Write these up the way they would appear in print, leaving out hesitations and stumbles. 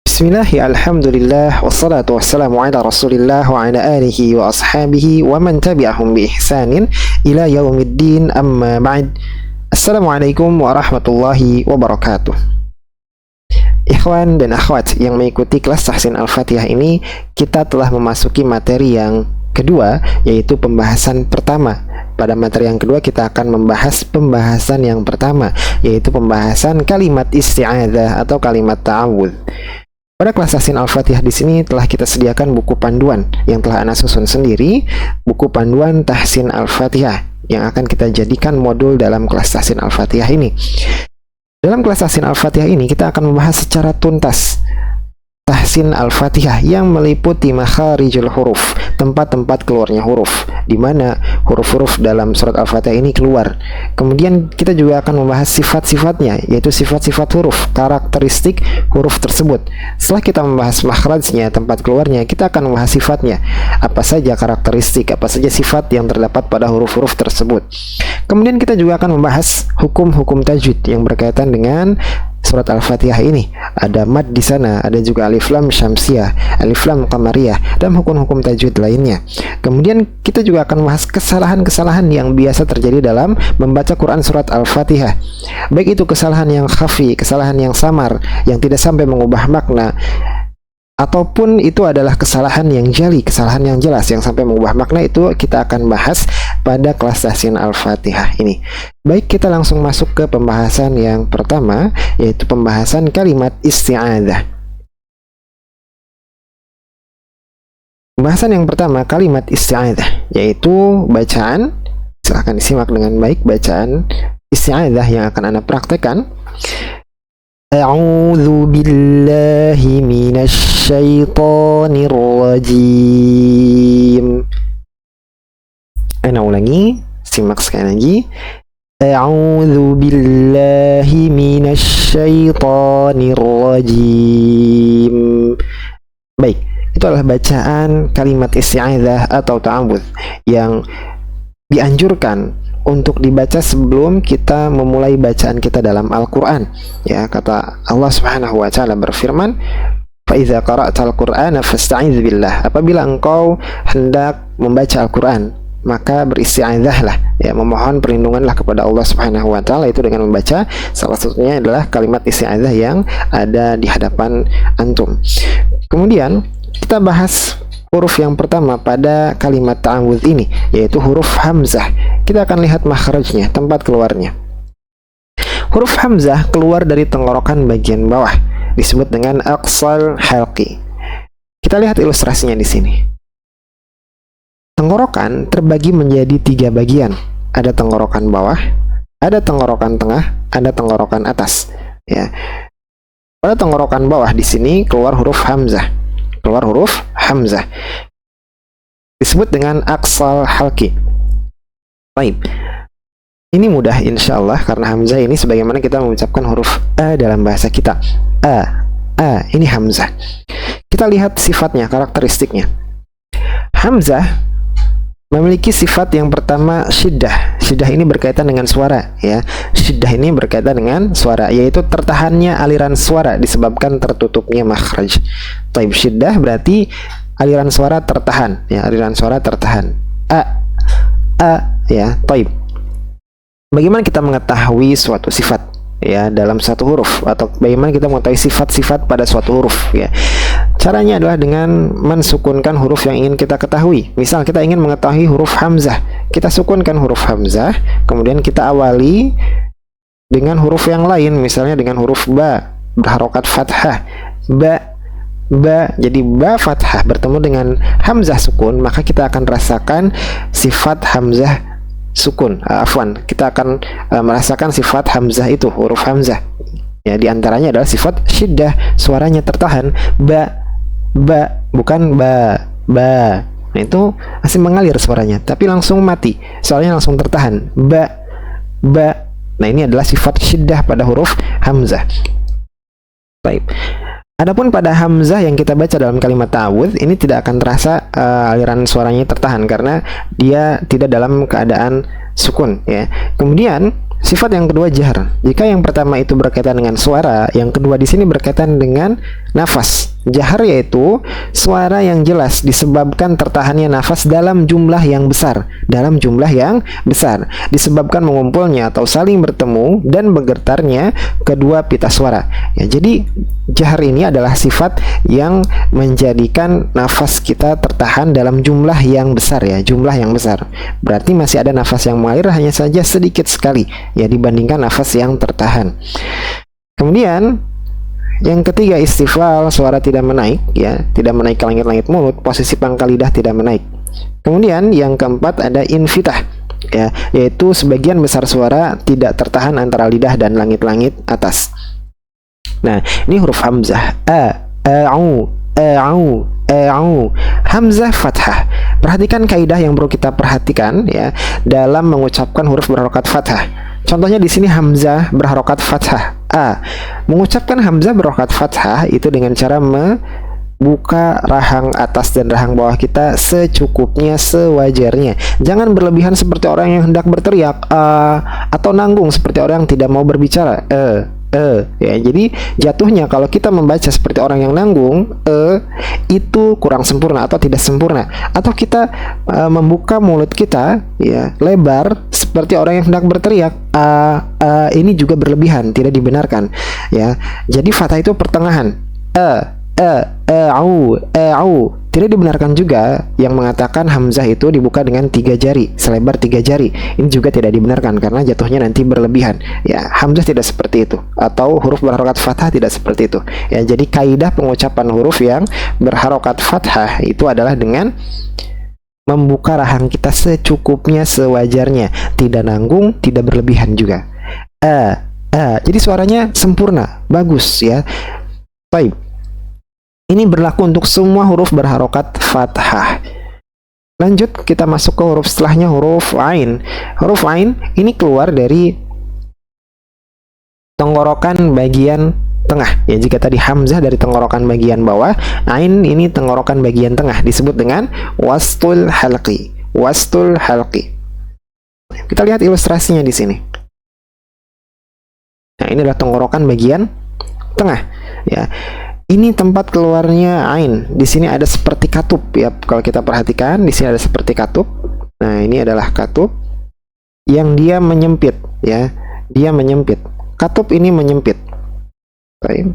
Bismillahi alhamdulillah wassalatu wassalamu ala rasulillah wa ala alihi wa ashabihi wa man tabi'ahum bi ihsanin ila yaumiddin amma ba'd. Assalamualaikum warahmatullahi wabarakatuh. Ikhwan dan akhwat yang mengikuti kelas Tahsin Al-Fatihah ini, kita telah memasuki materi yang kedua, yaitu pembahasan pertama. Pada materi yang kedua kita akan membahas pembahasan yang pertama, yaitu pembahasan kalimat isti'adzah atau kalimat ta'awudz. Pada kelas Tahsin Al-Fatihah di sini telah kita sediakan buku panduan yang telah Ana susun sendiri, buku panduan Tahsin Al-Fatihah yang akan kita jadikan modul dalam kelas Tahsin Al-Fatihah ini. Dalam kelas Tahsin Al-Fatihah ini kita akan membahas secara tuntas Tahsin Al-Fatihah yang meliputi makharijul huruf, tempat-tempat keluarnya huruf, di mana huruf-huruf dalam surat Al-Fatihah ini keluar. Kemudian kita juga akan membahas sifat-sifatnya, yaitu sifat-sifat huruf, karakteristik huruf tersebut. Setelah kita membahas makhrajnya, tempat keluarnya, kita akan membahas sifatnya. Apa saja karakteristik, apa saja sifat yang terdapat pada huruf-huruf tersebut. Kemudian kita juga akan membahas hukum-hukum tajwid yang berkaitan dengan surat Al-Fatihah ini. Ada mad di sana, ada juga alif lam syamsiyah, alif lam qamariyah, dan hukum-hukum tajwid lainnya. Kemudian kita juga akan membahas kesalahan-kesalahan yang biasa terjadi dalam membaca Quran surat Al-Fatihah. Baik itu kesalahan yang khafi, kesalahan yang samar, yang tidak sampai mengubah makna, ataupun itu adalah kesalahan yang jali, kesalahan yang jelas yang sampai mengubah makna. Itu kita akan bahas pada kelas Tahsin Al-Fatihah ini. Baik, kita langsung masuk ke pembahasan yang pertama, yaitu pembahasan kalimat isti'adzah. Pembahasan yang pertama, kalimat isti'adzah, yaitu bacaan. Silahkan disimak dengan baik bacaan isti'adzah yang akan Anda praktekkan. A'udzu billahi minasy syaithanir rajim. Ana ulangi, simak sekali lagi. A'udzu billahi minasy syaithanir rajim. Baik, itu adalah bacaan kalimat isti'adzah atau ta'awudz yang dianjurkan untuk dibaca sebelum kita memulai bacaan kita dalam Al-Quran. Ya, kata Allah Subhanahu wa Ta'ala berfirman, "Fa idza qara'tal Qur'ana fasta'idz billah." Apabila engkau hendak membaca Al-Quran, maka beristi'adzahlah, ya, memohon perlindunganlah kepada Allah Subhanahu wa Ta'ala, itu dengan membaca salah satunya adalah kalimat isti'adzah yang ada di hadapan antum. Kemudian kita bahas huruf yang pertama pada kalimat ta'awudz ini, yaitu huruf hamzah. Kita akan lihat makhrajnya, tempat keluarnya. Huruf hamzah keluar dari tenggorokan bagian bawah, disebut dengan aqsal halqi. Kita lihat ilustrasinya di sini. Tenggorokan terbagi menjadi 3 bagian. Ada tenggorokan bawah, ada tenggorokan tengah, ada tenggorokan atas. Ya. Pada tenggorokan bawah di sini keluar huruf hamzah. Keluar huruf hamzah, disebut dengan aqsal halqi. Baik, ini mudah insya Allah karena hamzah ini sebagaimana kita mengucapkan huruf a dalam bahasa kita. Ini hamzah. Kita lihat sifatnya, karakteristiknya. Hamzah memiliki sifat yang pertama syiddah. Syiddah ini berkaitan dengan suara, ya. Syiddah ini berkaitan dengan suara, yaitu tertahannya aliran suara disebabkan tertutupnya makhraj. Taib, syiddah berarti aliran suara tertahan, ya, aliran suara tertahan. Ya, taib. Bagaimana kita mengetahui suatu sifat, ya, dalam satu huruf, atau bagaimana kita mengetahui sifat-sifat pada suatu huruf, ya? Caranya adalah dengan mensukunkan huruf yang ingin kita ketahui. Misal kita ingin mengetahui huruf hamzah, kita sukunkan huruf hamzah, kemudian kita awali dengan huruf yang lain, misalnya dengan huruf ba berharokat fathah, ba, jadi ba fathah bertemu dengan hamzah sukun, maka kita akan rasakan sifat hamzah sukun. Kita akan merasakan sifat hamzah itu, huruf hamzah. Ya, diantaranya adalah sifat syiddah, suaranya tertahan. Ba, bukan ba. Nah, itu masih mengalir suaranya, tapi langsung mati, suaranya langsung tertahan. Ba. Nah, ini adalah sifat syiddah pada huruf hamzah. Baik. Adapun pada hamzah yang kita baca dalam kalimat ta'awudz ini tidak akan terasa aliran suaranya tertahan karena dia tidak dalam keadaan sukun, ya. Kemudian Sifat yang kedua jahar. Jika yang pertama itu berkaitan dengan suara, yang kedua di sini berkaitan dengan nafas. Jahar yaitu suara yang jelas disebabkan tertahannya nafas dalam jumlah yang besar, disebabkan mengumpulnya atau saling bertemu dan bergetarnya kedua pita suara. Ya, jadi jahar ini adalah sifat yang menjadikan nafas kita tertahan dalam jumlah yang besar ya, jumlah yang besar. Berarti masih ada nafas yang mengalir, hanya saja sedikit sekali ya dibandingkan nafas yang tertahan. Kemudian yang ketiga istifal, suara tidak menaik ya, tidak menaik ke langit-langit mulut, posisi pangkal lidah tidak menaik. Kemudian yang keempat ada infitah ya, yaitu sebagian besar suara tidak tertahan antara lidah dan langit-langit atas. Nah, ini huruf hamzah hamzah fathah. Perhatikan kaidah yang perlu kita perhatikan ya dalam mengucapkan huruf berharokat fathah. Contohnya di sini hamzah berharokat fathah mengucapkan hamzah berharokat fathah itu dengan cara membuka rahang atas dan rahang bawah kita secukupnya, sewajarnya. Jangan berlebihan seperti orang yang hendak berteriak atau nanggung seperti orang yang tidak mau berbicara. Ya, jadi jatuhnya kalau kita membaca seperti orang yang nanggung, itu kurang sempurna atau tidak sempurna. Atau kita membuka mulut kita ya lebar seperti orang yang hendak berteriak, ini juga berlebihan, tidak dibenarkan ya. Jadi fathah itu pertengahan, tidak dibenarkan juga yang mengatakan hamzah itu dibuka dengan 3 jari, selebar 3 jari. Ini juga tidak dibenarkan karena jatuhnya nanti berlebihan. Ya, hamzah tidak seperti itu, atau huruf berharokat fathah tidak seperti itu. Ya, jadi kaidah pengucapan huruf yang berharokat fathah itu adalah dengan membuka rahang kita secukupnya, sewajarnya, tidak nanggung, tidak berlebihan juga. Jadi suaranya sempurna, bagus ya. Baik. Ini berlaku untuk semua huruf berharokat fathah. Lanjut, kita masuk ke huruf setelahnya, huruf ain. Huruf ain ini keluar dari tenggorokan bagian tengah. Ya, jika tadi hamzah dari tenggorokan bagian bawah, ain ini tenggorokan bagian tengah, disebut dengan wastul halqi. Wastul halqi. Kita lihat ilustrasinya di sini. Nah, ini adalah tenggorokan bagian tengah. Ya. Ini tempat keluarnya ain. Di sini ada seperti katup ya. Kalau kita perhatikan, di sini ada seperti katup. Nah, ini adalah katup yang dia menyempit ya. Dia menyempit. Katup ini menyempit. Baik.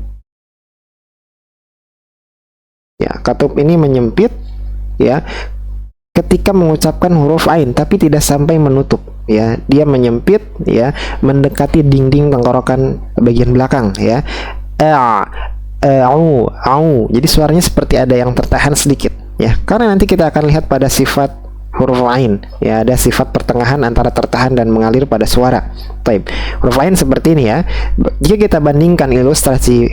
Ya, katup ini menyempit ya ketika mengucapkan huruf ain, tapi tidak sampai menutup ya. Dia menyempit ya, mendekati dinding tenggorokan bagian belakang ya. Jadi suaranya seperti ada yang tertahan sedikit ya, karena nanti kita akan lihat pada sifat huruf ain ya, ada sifat pertengahan antara tertahan dan mengalir pada suara. Baik, huruf ain seperti ini ya. Jika kita bandingkan ilustrasi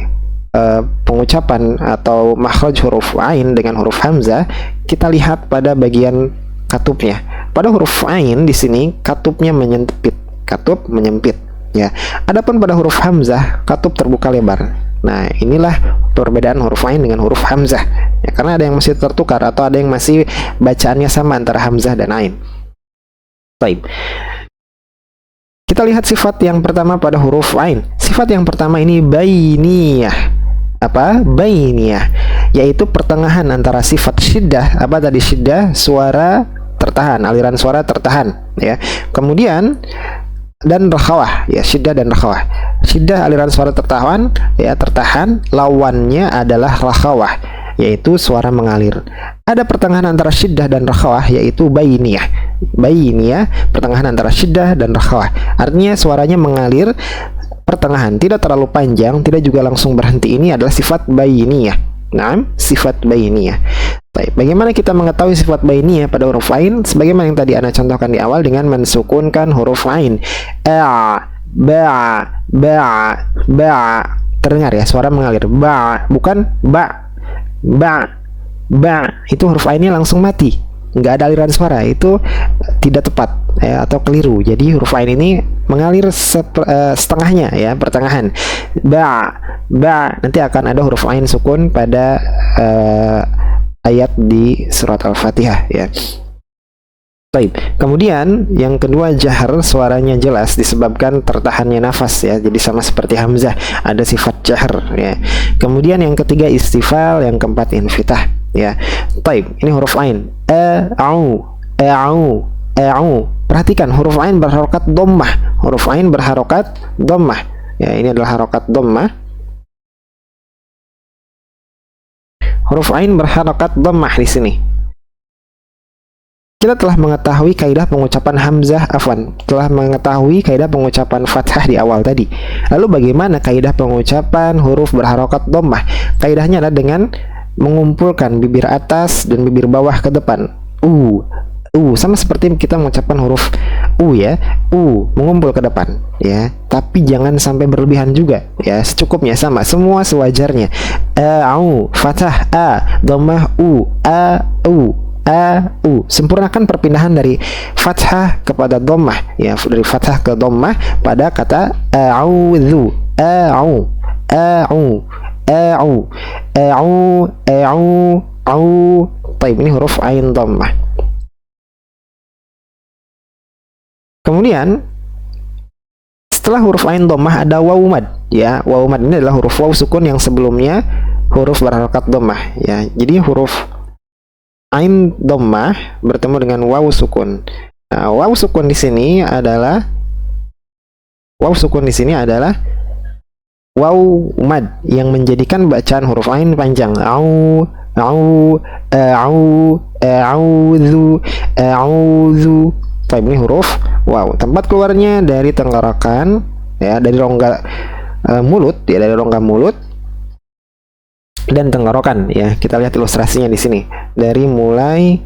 pengucapan atau makhraj huruf ain dengan huruf hamzah, kita lihat pada bagian katupnya. Pada huruf ain di sini katupnya menyempit, katup menyempit ya. Adapun pada huruf hamzah katup terbuka lebar. Nah, inilah perbedaan huruf ain dengan huruf hamzah ya, karena ada yang masih tertukar atau ada yang masih bacaannya sama antara hamzah dan ain. Baik. Kita lihat sifat yang pertama pada huruf ain. Sifat yang pertama ini bainiyah. Apa? Bainiyah, yaitu pertengahan antara sifat syiddah, apa tadi syiddah, suara tertahan, aliran suara tertahan ya. Kemudian dan rakhawah ya, syiddah dan rakhawah. Syiddah aliran suara tertahan ya, tertahan, lawannya adalah rakhawah, yaitu suara mengalir. Ada pertengahan antara syiddah dan rakhawah, yaitu bainiyah. Bainiyah, pertengahan antara syiddah dan rakhawah. Artinya suaranya mengalir pertengahan, tidak terlalu panjang, tidak juga langsung berhenti. Ini adalah sifat bainiyah. Nah, sifat bainiyah. Baik, bagaimana kita mengetahui sifat bainiyah pada huruf ain? Sebagaimana yang tadi Ana contohkan di awal dengan mensukunkan huruf ain. Ba. Terdengar ya, suara mengalir. Ba, bukan ba. Itu huruf ainnya langsung mati. Nggak ada aliran suara, itu tidak tepat ya, atau keliru. Jadi huruf ain ini mengalir setengahnya ya, pertengahan. Ba. Nanti akan ada huruf ain sukun pada ayat di surat Al-Fatihah ya. Baik. Kemudian yang kedua jahar, suaranya jelas disebabkan tertahannya nafas ya. Jadi sama seperti hamzah, ada sifat jahar ya. Kemudian yang ketiga istifal, yang keempat infitah ya. Baik, ini huruf ain. Au, au, au. Perhatikan huruf ain berharokat dhammah. Huruf ain berharokat dhammah. Ya, ini adalah harokat dhammah. Huruf ain berharokat dhammah di sini. Kita telah mengetahui kaidah pengucapan hamzah, telah mengetahui kaidah pengucapan fathah di awal tadi. Lalu bagaimana kaidah pengucapan huruf berharokat dhammah? Kaidahnya adalah dengan mengumpulkan bibir atas dan bibir bawah ke depan. Sama seperti kita mengucapkan huruf ya, mengumpul ke depan ya, tapi jangan sampai berlebihan juga ya, secukupnya, sama, semua sewajarnya. Fathah dhammah sempurnakan perpindahan dari fathah kepada dhammah ya, dari fathah ke dhammah pada kata a'udzu, Baik, ini huruf ain dhammah. Kemudian setelah huruf ain dhammah ada waw mad ya. Waw mad ini adalah huruf waw sukun yang sebelumnya huruf berharokat dhammah ya. Jadi huruf ain dhammah bertemu dengan waw sukun. Nah, waw sukun di sini adalah waw mad yang menjadikan bacaan huruf ain panjang. A'udzu. Ini huruf waw. Tempat keluarnya dari tenggorokan ya, dari rongga mulut ya, dari rongga mulut dan tenggorokan ya. Kita lihat ilustrasinya di sini. Dari mulai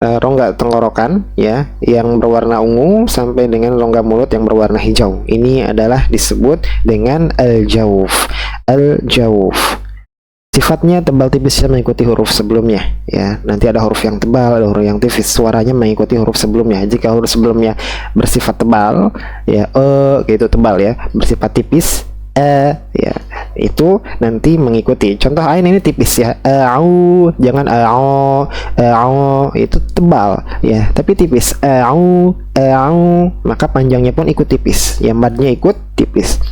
rongga tenggorokan ya yang berwarna ungu sampai dengan rongga mulut yang berwarna hijau. Ini adalah disebut dengan al-jawf. Sifatnya tebal tipis mengikuti huruf sebelumnya ya. Nanti ada huruf yang tebal, ada huruf yang tipis. Suaranya mengikuti huruf sebelumnya. Jika huruf sebelumnya bersifat tebal ya, gitu tebal ya, bersifat tipis ya, itu nanti mengikuti. Contoh ain ini tipis ya, jangan itu tebal ya, tapi tipis. Maka panjangnya pun ikut tipis ya, madnya ikut tipis.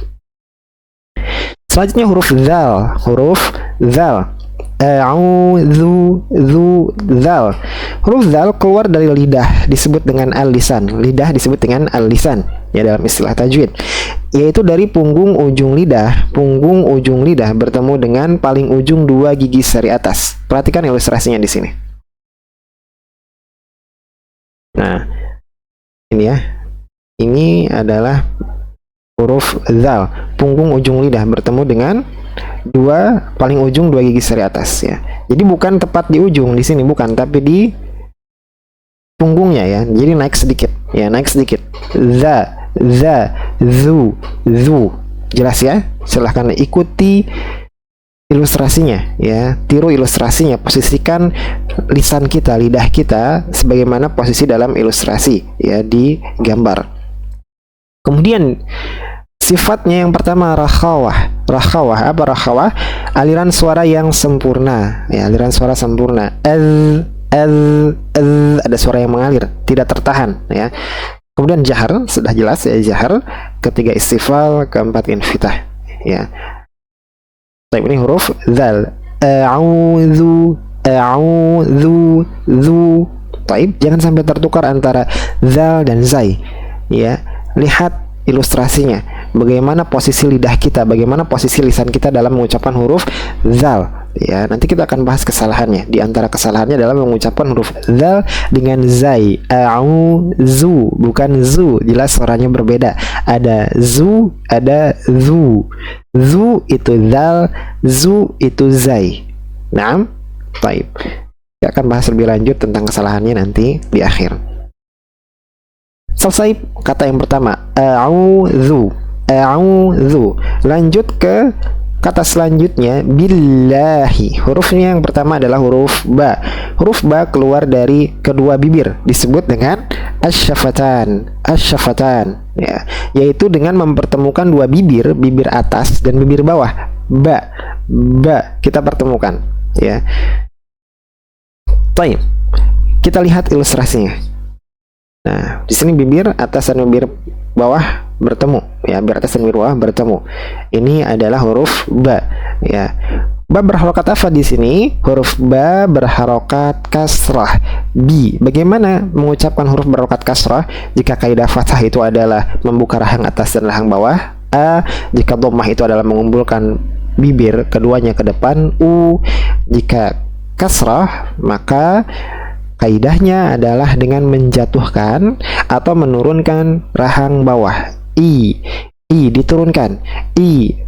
Selanjutnya huruf zal. Zal. Huruf zal keluar dari lidah disebut dengan al-lisan. Lidah disebut dengan al-lisan ya dalam istilah tajwid, yaitu dari punggung ujung lidah bertemu dengan paling ujung dua gigi seri atas. Perhatikan ilustrasinya di sini. Nah, ini ya. Ini adalah huruf zal, punggung ujung lidah bertemu dengan paling ujung dua gigi seri atas ya. Jadi bukan tepat di ujung di sini, bukan, tapi di punggungnya ya. Jadi naik sedikit ya, naik sedikit. Zu. Jelas ya? Silahkan ikuti ilustrasinya ya, tiru ilustrasinya, posisikan lisan kita, lidah kita sebagaimana posisi dalam ilustrasi ya di gambar. Kemudian sifatnya yang pertama rakhawah. Apa rakhawah? Aliran suara yang sempurna ya, aliran suara sempurna. Ada suara yang mengalir, tidak tertahan ya. Kemudian jahar, sudah jelas ya, jahar. Ketiga istifal, keempat infitah ya. Ini huruf zal. A'udzu. Jangan sampai tertukar antara zal dan zai ya. Lihat ilustrasinya, bagaimana posisi lidah kita, bagaimana posisi lisan kita dalam mengucapkan huruf zal ya. Nanti kita akan bahas kesalahannya. Di antara kesalahannya dalam mengucapkan huruf zal dengan zai. A'udzu, bukan zu, jelas suaranya berbeda. Ada zu, ada zu. Zu itu zal, zu itu zai. Naam. Baik. Kita akan bahas lebih lanjut tentang kesalahannya nanti di akhir. Selesai kata yang pertama, a'udzu. Lanjut ke kata selanjutnya, billahi. Hurufnya yang pertama adalah huruf ba. Huruf ba keluar dari kedua bibir, disebut dengan asyafatan ya, yaitu dengan mempertemukan dua bibir, bibir atas dan bibir bawah. Ba kita pertemukan ya. Baik, kita lihat ilustrasinya. Nah, di sini bibir atas dan bibir bawah bertemu, ya, bibir atas dan bibir bawah bertemu. Ini adalah huruf ba, ya. Ba berharokat apa di sini? Huruf ba berharokat kasrah. Bi. Bagaimana mengucapkan huruf berharokat kasrah? Jika kaidah fathah itu adalah membuka rahang atas dan rahang bawah. A. Jika dhammah itu adalah mengumpulkan bibir keduanya ke depan. U. Jika kasrah, maka kaidahnya adalah dengan menjatuhkan atau menurunkan rahang bawah. I diturunkan. I,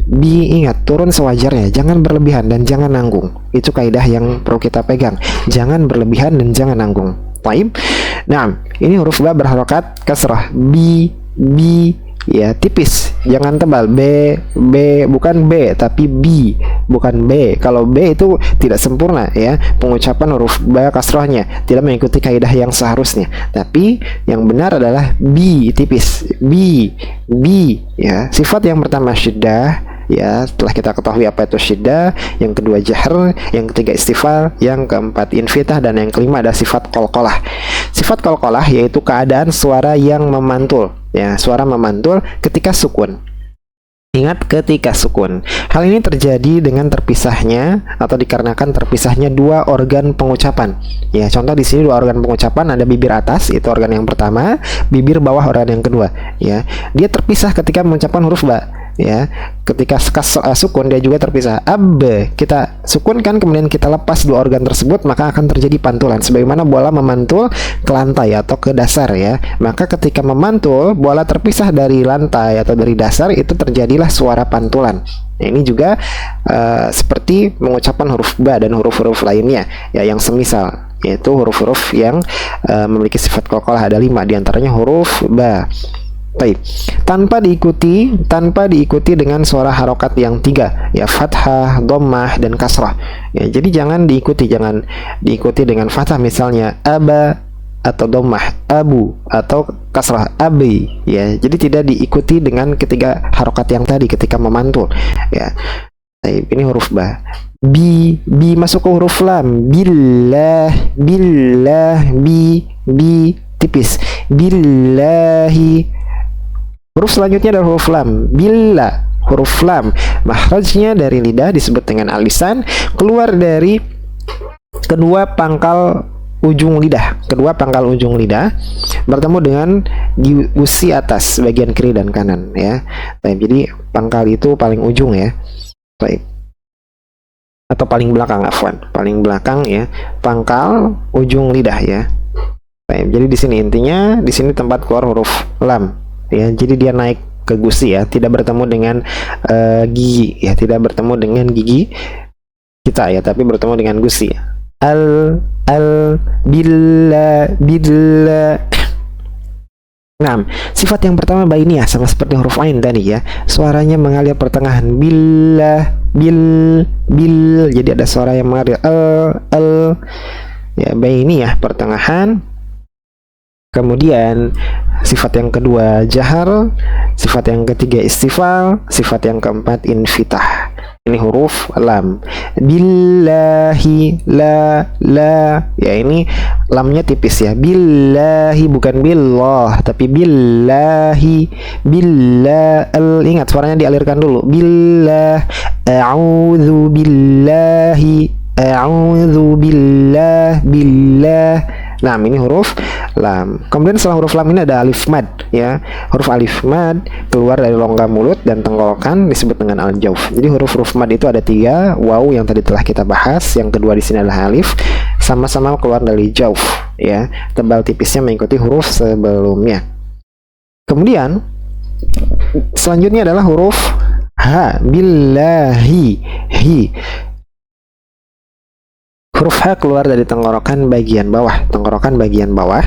bi, ingat, turun sewajarnya, jangan berlebihan dan jangan nanggung. Itu kaidah yang perlu kita pegang. Jangan berlebihan dan jangan nanggung. Baik. Nah, ini huruf ba berharokat kasrah. Bi, ya, tipis, jangan tebal. B, bukan B tapi B, bukan B. Kalau B itu tidak sempurna, ya, pengucapan huruf ba kasrahnya tidak mengikuti kaidah yang seharusnya. Tapi yang benar adalah B, tipis. B, ya. Sifat yang pertama syiddah, ya, setelah kita ketahui apa itu syiddah, yang kedua jahr, yang ketiga istifal, yang keempat infitah, dan yang kelima ada sifat qalqalah. Sifat qalqalah yaitu keadaan suara yang memantul, ya, suara memantul ketika sukun. Ingat, ketika sukun. Hal ini terjadi dengan terpisahnya atau dikarenakan terpisahnya dua organ pengucapan. Ya, contoh di sini dua organ pengucapan, ada bibir atas, itu organ yang pertama, bibir bawah organ yang kedua, ya. Dia terpisah ketika mengucapkan huruf ba, ya. Ketika sukun dia juga terpisah. Ab, kita sukunkan kemudian kita lepas dua organ tersebut, maka akan terjadi pantulan sebagaimana bola memantul ke lantai atau ke dasar, ya. Maka ketika memantul bola terpisah dari lantai atau dari dasar, itu terjadilah suara pantulan. Nah, ini juga seperti mengucapkan huruf ba dan huruf-huruf lainnya, ya, yang semisal, yaitu huruf-huruf yang memiliki sifat qalqalah ada 5, diantaranya huruf ba. Baik, tanpa diikuti dengan suara harokat yang 3, ya, fathah, dhammah, dan kasrah, ya. Jadi jangan diikuti dengan fathah, misalnya aba atau dhammah, abu, atau kasrah, abi, ya. Jadi tidak diikuti dengan ketiga harokat yang tadi ketika memantul, ya. Baik, ini huruf ba. Bi masuk ke huruf lam. Billah, bi tipis. Billahi. Huruf selanjutnya adalah huruf lam. Bila, huruf lam, makhrajnya dari lidah disebut dengan alisan, keluar dari kedua pangkal ujung lidah, bertemu dengan gusi atas bagian kiri dan kanan, ya. Baik, jadi pangkal itu paling ujung, ya. Baik. Atau paling belakang, paling belakang, ya, pangkal ujung lidah, ya. Baik, jadi di sini intinya, di sini tempat keluar huruf lam. Ya, jadi dia naik ke gusi, ya, tidak bertemu dengan gigi, ya, tidak bertemu dengan gigi kita, ya, tapi bertemu dengan gusi. Billah. Nah, sifat yang pertama bainiyah, sama seperti huruf ain tadi, ya, suaranya mengalir pertengahan. Billah, jadi ada suara yang mengalir ya, bainiyah pertengahan. Kemudian sifat yang kedua jahar, sifat yang ketiga istifal, sifat yang keempat infitah. Ini huruf lam. Billahi, la, ya, ini lamnya tipis, ya. Billahi, bukan billah tapi billahi. Ingat, suaranya dialirkan dulu. Billah, a'udzu billahi, billah. Nah, ini huruf lam. Kemudian setelah huruf lam ini ada alif mad, ya. Huruf alif mad keluar dari rongga mulut dan tenggorokan disebut dengan al-jauf. Jadi huruf-huruf mad itu ada 3, waw yang tadi telah kita bahas, yang kedua di sini adalah alif, sama-sama keluar dari jauf, ya. Tebal tipisnya mengikuti huruf sebelumnya. Kemudian selanjutnya adalah huruf ha, billahi, hi. Huruf H keluar dari tenggorokan bagian bawah. Tenggorokan bagian bawah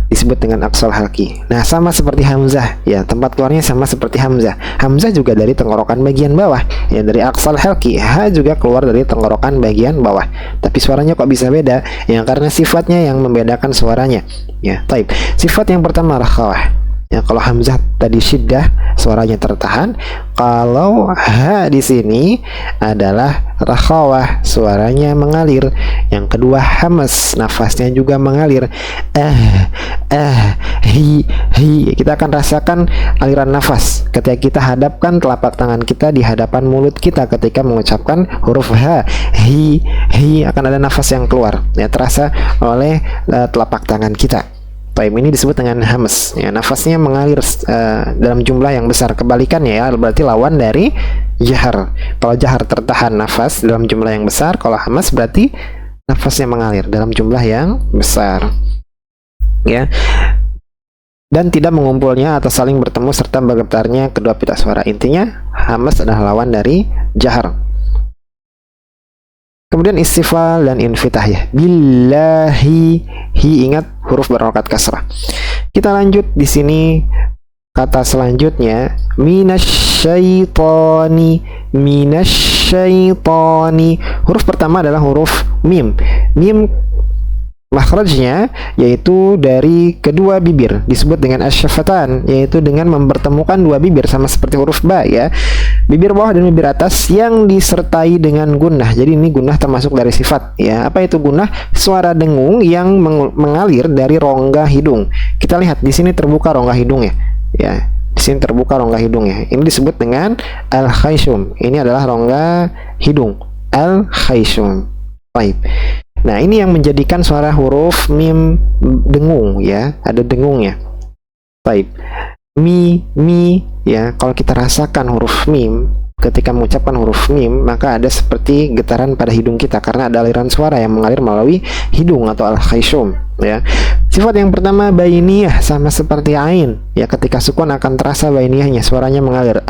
disebut dengan aqsal halqi. Nah, sama seperti hamzah, ya, tempat keluarnya sama seperti hamzah. Hamzah juga dari tenggorokan bagian bawah, ya, dari aqsal halqi. H juga keluar dari tenggorokan bagian bawah. Tapi suaranya kok bisa beda? Ya, karena sifatnya yang membedakan suaranya, ya. Taib. Sifat yang pertama rakhawah. Ya, kalau hamzah tadi syiddah, suaranya tertahan. Kalau ha di sini adalah rakhawah, suaranya mengalir. Yang kedua hamas, nafasnya juga mengalir. Hi. Kita akan rasakan aliran nafas ketika kita hadapkan telapak tangan kita di hadapan mulut kita ketika mengucapkan huruf H. Hi, akan ada nafas yang keluar, ya, terasa oleh telapak tangan kita. Taib ini disebut dengan hamas, ya, nafasnya mengalir dalam jumlah yang besar. Kebalikannya, ya, berarti lawan dari jahar. Kalau jahar tertahan nafas dalam jumlah yang besar, kalau hamas berarti nafasnya mengalir dalam jumlah yang besar, ya, dan tidak mengumpulnya atau saling bertemu serta bergetarnya kedua pita suara. Intinya hamas adalah lawan dari jahar. Kemudian istifal dan infitah, ya. Billahi, hi, ingat huruf berharokat kasrah. Kita lanjut di sini kata selanjutnya minasyaitoni. Huruf pertama adalah huruf mim. Mim makhrajnya yaitu dari kedua bibir, disebut dengan asyafatan, yaitu dengan mempertemukan dua bibir, sama seperti huruf ba, ya. Bibir bawah dan bibir atas yang disertai dengan gunnah. Jadi ini gunnah termasuk dari sifat, ya. Apa itu gunnah? Suara dengung yang mengalir dari rongga hidung. Kita lihat di sini terbuka rongga hidungnya, ya. Di sini terbuka rongga hidungnya. Ini disebut dengan al-khayshum. Ini adalah rongga hidung, al-khayshum. Baik. Nah, ini yang menjadikan suara huruf mim dengung, ya. Ada dengungnya. Baik. Mi, ya. Kalau kita rasakan huruf mim, ketika mengucapkan huruf mim, maka ada seperti getaran pada hidung kita karena ada aliran suara yang mengalir melalui hidung atau al-khayshum, ya. Sifat yang pertama bainiyah, sama seperti ain, ya. Ketika sukun akan terasa bainiyahnya, suaranya mengalir.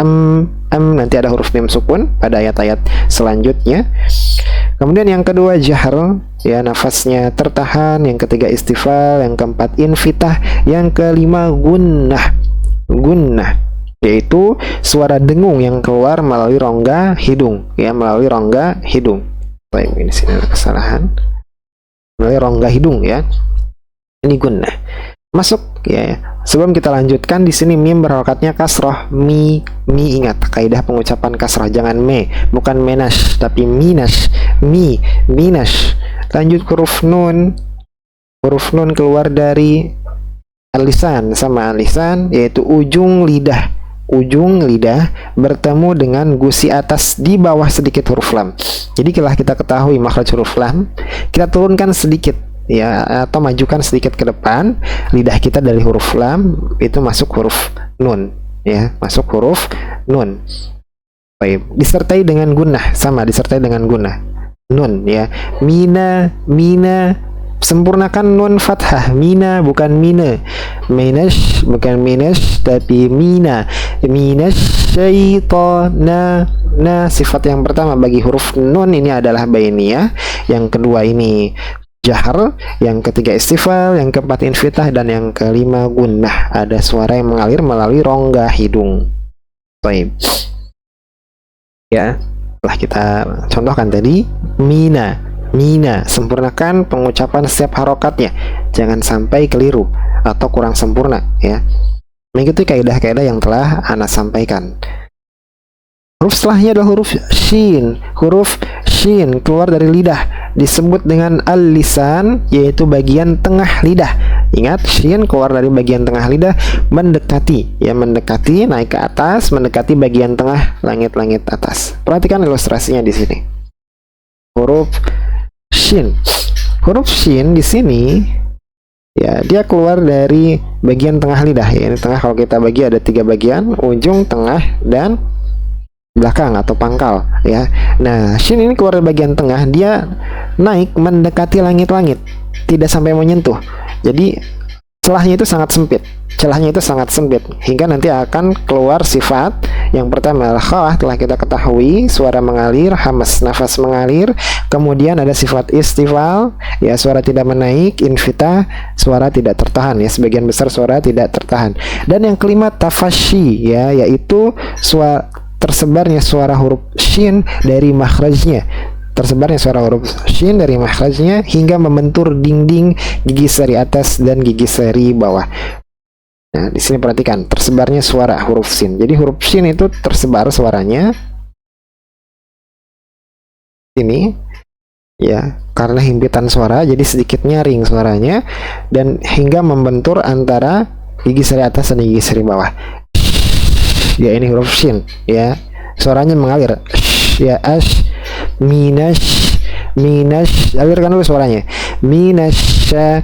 Nanti ada huruf mim sukun pada ayat-ayat selanjutnya. Kemudian yang kedua jahar, ya, nafasnya tertahan. Yang ketiga istifal, yang keempat infitah, yang kelima gunnah, yaitu suara dengung yang keluar melalui rongga hidung, ya, melalui rongga hidung. Baik, ini sini ada kesalahan. Melalui rongga hidung, ya. Ini gunnah. Masuk, ya. Sebelum kita lanjutkan, di sini mim berharokatnya kasroh. Mi, ingat kaidah pengucapan kasroh, jangan me, bukan menash, tapi minash. Minash. Lanjut huruf nun. Huruf nun keluar dari alisan, sama alisan, yaitu ujung lidah. Ujung lidah bertemu dengan gusi atas di bawah sedikit huruf lam. Jadi kalau kita ketahui makhraj huruf lam, kita turunkan sedikit, ya, atau majukan sedikit ke depan lidah kita dari huruf lam, itu masuk huruf nun, ya, masuk huruf nun. Baik, disertai dengan gunnah, sama disertai dengan gunnah. Nun, ya. Mina, sempurnakan nun fathah. Mina bukan mine. Minash bukan minash, tapi mina. Minasyaitona. Nah, sifat yang pertama bagi huruf nun ini adalah bainiyah. Yang kedua ini jahar, yang ketiga istifal, yang keempat infitah, dan yang kelima gunnah. Ada suara yang mengalir melalui rongga hidung. Baik, ya. Setelah kita contohkan tadi, mina, sempurnakan pengucapan setiap harokatnya, jangan sampai keliru atau kurang sempurna, ya. Mengikuti kaidah-kaidah yang telah Ana sampaikan. Huruf setelahnya adalah huruf shin. Huruf shin keluar dari lidah, disebut dengan al-lisan, yaitu bagian tengah lidah. Ingat, shin keluar dari bagian tengah lidah, mendekati, ya, mendekati, naik ke atas, mendekati bagian tengah langit-langit atas. Perhatikan ilustrasinya di sini. Huruf shin. Huruf shin di sini, ya, dia keluar dari bagian tengah lidah, ya. Ini tengah, kalau kita bagi ada 3 bagian, ujung, tengah, dan belakang atau pangkal, ya. Nah, shin ini keluar dari bagian tengah, dia naik mendekati langit-langit, tidak sampai menyentuh. Jadi celahnya itu sangat sempit, hingga nanti akan keluar sifat yang pertama al-khawah, telah kita ketahui, suara mengalir, hamas, nafas mengalir. Kemudian ada sifat istifal, ya, suara tidak menaik, infitah, suara tidak tertahan, ya, sebagian besar suara tidak tertahan. Dan yang kelima tafashi, ya, yaitu tersebarnya suara huruf shin dari makhrajnya, hingga membentur dinding gigi seri atas dan gigi seri bawah. Nah, di sini perhatikan tersebarnya suara huruf shin. Jadi huruf shin itu tersebar suaranya ini ya, karena himpitan suara jadi sedikit nyaring suaranya dan hingga membentur antara gigi seri atas dan gigi seri bawah. Ya, ini huruf shin ya, suaranya mengalir ya. Minash, alirkan dulu suaranya. Minasya,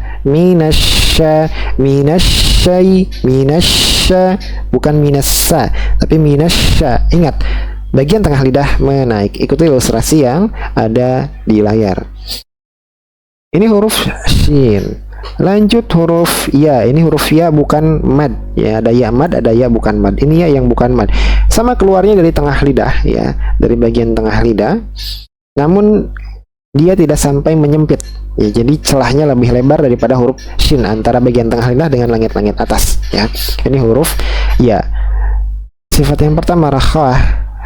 bukan minasa tapi minasya. Ingat, bagian tengah lidah menaik. Ikuti ilustrasi yang ada di layar. Ini huruf shin. Lanjut huruf ya. Ini huruf ya bukan mad ya. Ada ya mad, ada ya bukan mad. Ini ya yang bukan mad. Sama keluarnya dari tengah lidah ya, dari bagian tengah lidah. Namun dia tidak sampai menyempit ya, jadi celahnya lebih lebar daripada huruf shin antara bagian tengah lidah dengan langit-langit atas ya. Ini huruf ya. Sifat yang pertama rakhawah,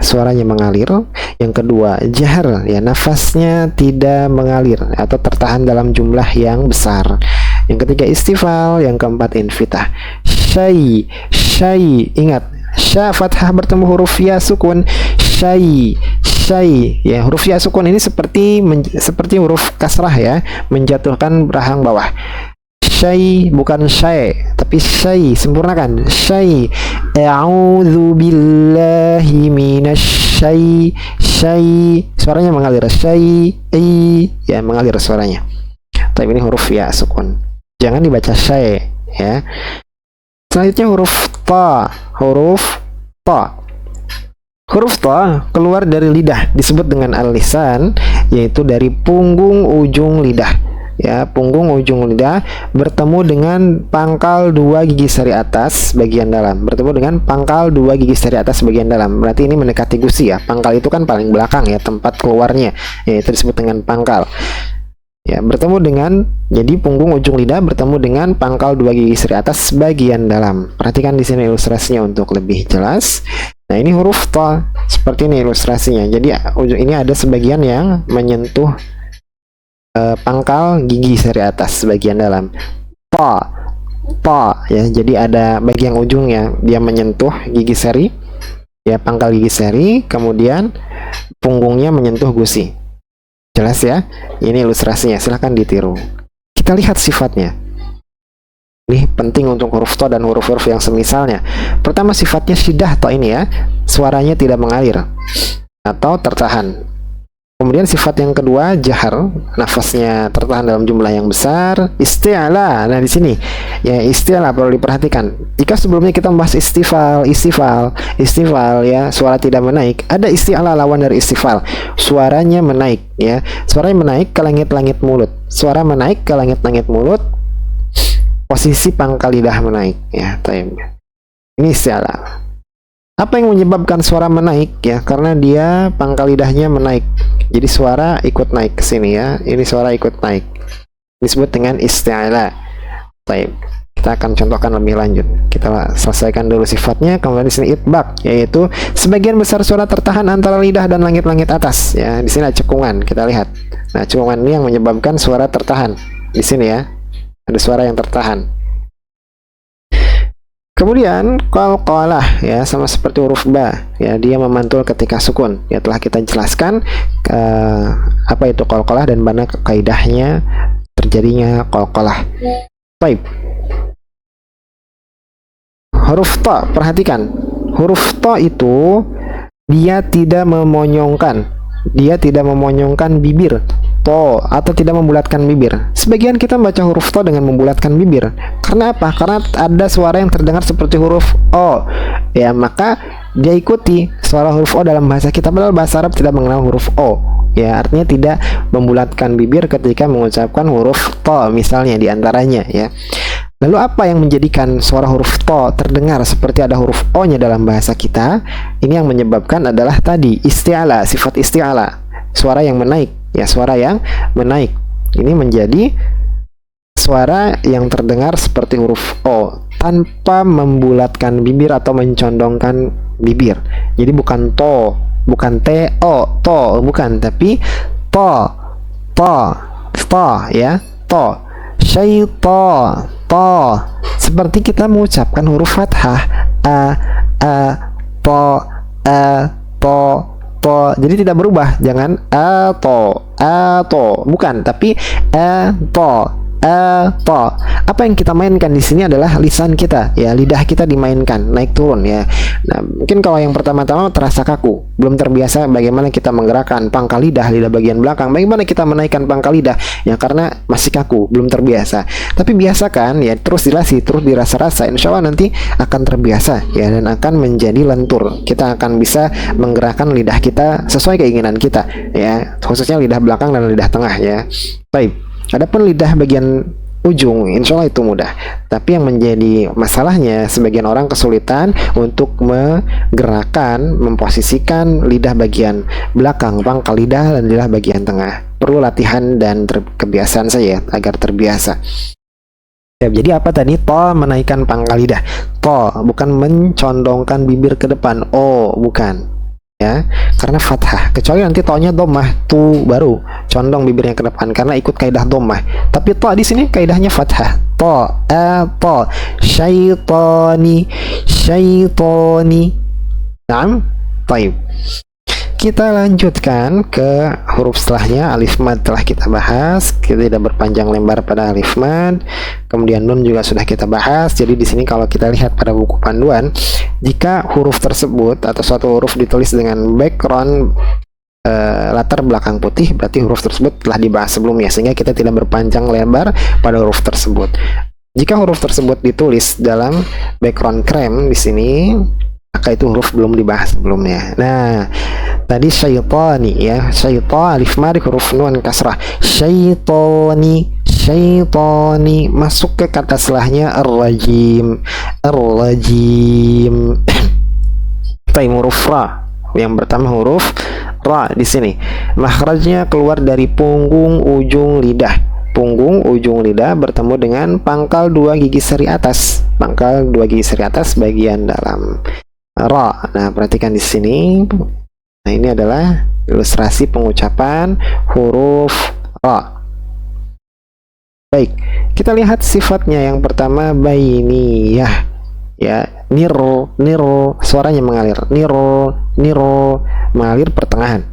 suaranya mengalir. Yang kedua jahar ya, nafasnya tidak mengalir atau tertahan dalam jumlah yang besar. Yang ketiga istifal. Yang keempat infitah. Syai, ingat sya fathah bertemu huruf ya sukun. Syai ya, huruf ya sukun ini seperti huruf kasrah ya, menjatuhkan rahang bawah. Syai bukan syai tapi syai, sempurnakan. Syai, a'udzu billahi minasy syai, suaranya mengalir. Syai ya, mengalir suaranya. Tapi ini huruf ya sukun, jangan dibaca syai ya. Selanjutnya huruf ta. Huruf ta keluar dari lidah, disebut dengan al-lisan, yaitu dari punggung ujung lidah. Ya, punggung ujung lidah bertemu dengan pangkal dua gigi seri atas bagian dalam. Bertemu dengan pangkal dua gigi seri atas bagian dalam. Berarti ini mendekati gusi ya. Pangkal itu kan paling belakang ya, tempat keluarnya. Ya, itu disebut dengan pangkal. Ya, bertemu dengan, jadi punggung ujung lidah bertemu dengan pangkal dua gigi seri atas bagian dalam. Perhatikan di sini ilustrasinya untuk lebih jelas. Nah, ini huruf ta, seperti ini ilustrasinya. Jadi ini ada sebagian yang menyentuh pangkal gigi seri atas bagian dalam. Ta ya. Jadi ada bagian ujungnya dia menyentuh gigi seri ya, pangkal gigi seri, kemudian punggungnya menyentuh gusi. Jelas ya? Ini ilustrasinya, silahkan ditiru. Kita lihat sifatnya. Ini penting untuk huruf to dan huruf-huruf yang semisalnya. Pertama, sifatnya syidah to ini ya, suaranya tidak mengalir atau tertahan. Kemudian sifat yang kedua jahar, nafasnya tertahan dalam jumlah yang besar. Isti'ala, nah di sini ya, isti'ala perlu diperhatikan. Jika sebelumnya kita membahas istifal ya, suara tidak menaik. Ada isti'ala lawan dari istifal, suaranya menaik ya, suaranya menaik ke langit-langit mulut. Suara menaik ke langit-langit mulut, posisi pangkal lidah menaik ya. Ini isti'ala. Apa yang menyebabkan suara menaik ya? Karena dia pangkal lidahnya menaik. Jadi suara ikut naik ke sini ya. Ini suara ikut naik. Disebut dengan isti'ala. Kita akan contohkan lebih lanjut. Kita selesaikan dulu sifatnya. Kemudian di sini itbaq, yaitu sebagian besar suara tertahan antara lidah dan langit-langit atas ya. Di sini ada cekungan, kita lihat. Nah, cekungan ini yang menyebabkan suara tertahan. Di sini ya. Ada suara yang tertahan. Kemudian qalqalah ya, sama seperti huruf ba ya, dia memantul ketika sukun ya. Telah kita jelaskan apa itu qalqalah dan mana kaidahnya terjadinya qalqalah. Baik. Huruf ta, perhatikan. Huruf ta itu dia tidak memonyongkan bibir to, atau tidak membulatkan bibir. Sebagian kita membaca huruf to dengan membulatkan bibir. Karena apa? Karena ada suara yang terdengar seperti huruf o ya, maka dia ikuti suara huruf o dalam bahasa kita, padahal bahasa Arab tidak mengenal huruf o ya, artinya tidak membulatkan bibir ketika mengucapkan huruf to misalnya diantaranya ya. Lalu apa yang menjadikan suara huruf to terdengar seperti ada huruf o-nya dalam bahasa kita? Ini yang menyebabkan adalah tadi isti'ala, sifat isti'ala, suara yang menaik ya, suara yang menaik. Ini menjadi suara yang terdengar seperti huruf o tanpa membulatkan bibir atau mencondongkan bibir. Jadi bukan to, bukan to, bukan, tapi to ya, to. Syaitan, to, seperti kita mengucapkan huruf fathah to, to. Jadi tidak berubah, jangan ato, bukan, tapi to. Apa yang kita mainkan di sini adalah lisan kita, ya, lidah kita dimainkan, naik turun, ya. Nah, mungkin kalau yang pertama-tama terasa kaku, belum terbiasa bagaimana kita menggerakkan pangkal lidah bagian belakang, bagaimana kita menaikkan pangkal lidah, ya, karena masih kaku, belum terbiasa. Tapi biasakan, ya, terus dilatih, terus dirasa-rasa, insya Allah nanti akan terbiasa, ya, dan akan menjadi lentur. Kita akan bisa menggerakkan lidah kita sesuai keinginan kita, ya, khususnya lidah belakang dan lidah tengah, ya. Baik. Adapun lidah bagian ujung, insya Allah itu mudah. Tapi yang menjadi masalahnya, sebagian orang kesulitan untuk menggerakkan, memposisikan lidah bagian belakang, pangkal lidah, dan lidah bagian tengah. Perlu latihan dan kebiasaan saya agar terbiasa. Ya, jadi apa tadi? To, menaikkan pangkal lidah. To, bukan mencondongkan bibir ke depan. Oh, bukan. Ya, karena fathah, kecuali nanti to-nya dhammah, tu baru condong bibirnya ke depan karena ikut kaidah dhammah. Tapi to di sini kaidahnya fathah. To, syaitani. Naam, baik. Kita lanjutkan ke huruf setelahnya. Alif mad telah kita bahas, kita tidak berpanjang lebar pada alif mad. Kemudian nun juga sudah kita bahas. Jadi di sini kalau kita lihat pada buku panduan, jika huruf tersebut atau suatu huruf ditulis dengan background latar belakang putih, berarti huruf tersebut telah dibahas sebelumnya, sehingga kita tidak berpanjang lebar pada huruf tersebut. Jika huruf tersebut ditulis dalam background krem di sini, maka itu huruf belum dibahas sebelumnya. Nah, tadi syaitani, ya, syaita alif mad huruf nun kasrah. Syaitani masuk ke kata setelahnya ar-rajim. Taim huruf ra. Yang pertama huruf ra di sini. Makhrajnya keluar dari punggung ujung lidah. Punggung ujung lidah bertemu dengan pangkal dua gigi seri atas. Pangkal dua gigi seri atas bagian dalam. Ra. Nah, perhatikan di sini. Nah, ini adalah ilustrasi pengucapan huruf ra. Baik, kita lihat sifatnya. Yang pertama bainiyah, ya, niro, suaranya mengalir, niro, mengalir pertengahan.